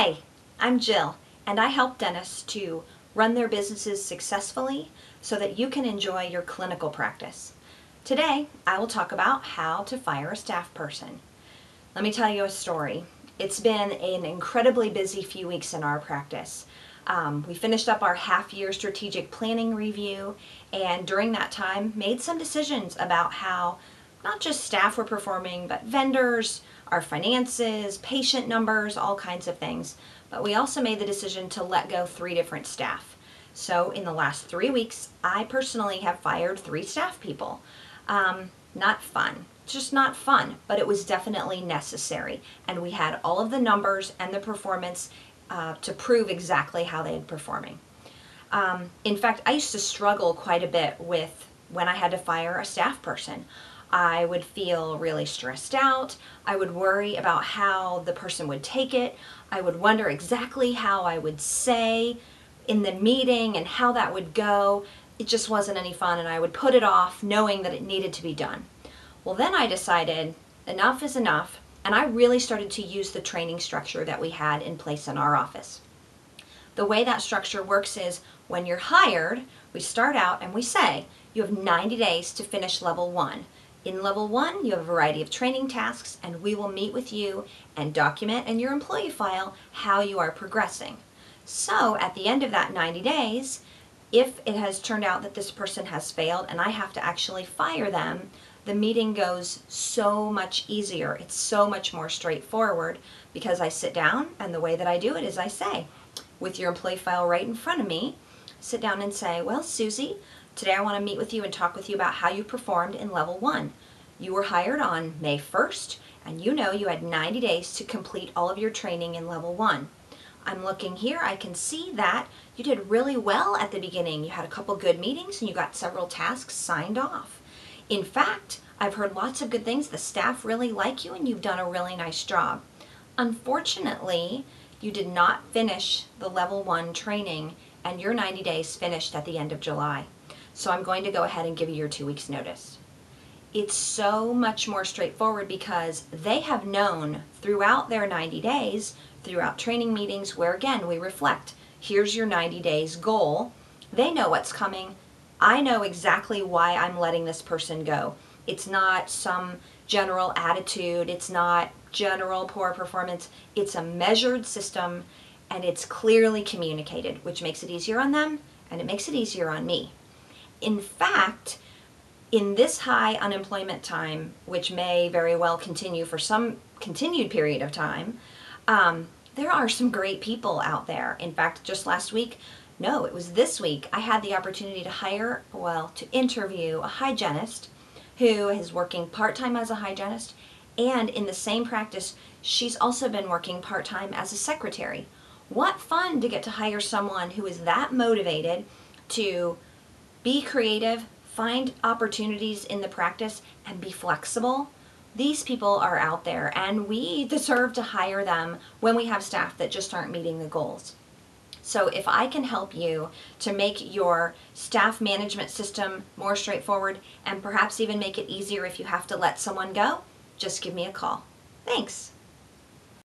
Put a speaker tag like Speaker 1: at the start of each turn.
Speaker 1: Hi, I'm Jill, and I help dentists to run their businesses successfully so that you can enjoy your clinical practice. Today, I will talk about how to fire a staff person. Let me tell you a story. It's been an incredibly busy few weeks in our practice. We finished up our half-year strategic planning review, and during that time made some decisions about how not just staff were performing, but vendors, our finances, patient numbers, all kinds of things. But we also made the decision to let go 3 different staff. So in the last 3 weeks, I personally have fired 3 staff people. Not fun, just not fun, but it was definitely necessary. And we had all of the numbers and the performance to prove exactly how they had performing. In fact, I used to struggle quite a bit with when I had to fire a staff person. I would feel really stressed out. I would worry about how the person would take it. I would wonder exactly how I would say in the meeting and how that would go. It just wasn't any fun, and I would put it off knowing that it needed to be done. Well, then I decided enough is enough, and I really started to use the training structure that we had in place in our office. The way that structure works is when you're hired, we start out and we say, you have 90 days to finish level 1. In level 1, you have a variety of training tasks, and we will meet with you and document in your employee file how you are progressing. So at the end of that 90 days, if it has turned out that this person has failed and I have to actually fire them, the meeting goes so much easier. It's so much more straightforward because I sit down, and the way that I do it is I say, with your employee file right in front of me, sit down and say, well, Susie, today I want to meet with you and talk with you about how you performed in level 1. You were hired on May 1st, and you know you had 90 days to complete all of your training in level 1. I'm looking here, I can see that you did really well at the beginning. You had a couple good meetings and you got several tasks signed off. In fact, I've heard lots of good things. The staff really like you and you've done a really nice job. Unfortunately, you did not finish the level 1 training, and your 90 days finished at the end of July. So I'm going to go ahead and give you your 2 weeks notice. It's so much more straightforward because they have known throughout their 90 days, throughout training meetings where again we reflect, here's your 90 days goal. They know what's coming. I know exactly why I'm letting this person go. It's not some general attitude, it's not general poor performance, it's a measured system, and it's clearly communicated, which makes it easier on them and it makes it easier on me. In fact, in this high unemployment time, which may very well continue for some continued period of time, there are some great people out there. In fact, just last week, no, it was this week, I had the opportunity to interview a hygienist who is working part-time as a hygienist, and in the same practice, she's also been working part-time as a secretary. What fun to get to hire someone who is that motivated to be creative, find opportunities in the practice, and be flexible. These people are out there, and we deserve to hire them when we have staff that just aren't meeting the goals. So if I can help you to make your staff management system more straightforward and perhaps even make it easier if you have to let someone go, just give me a call. Thanks.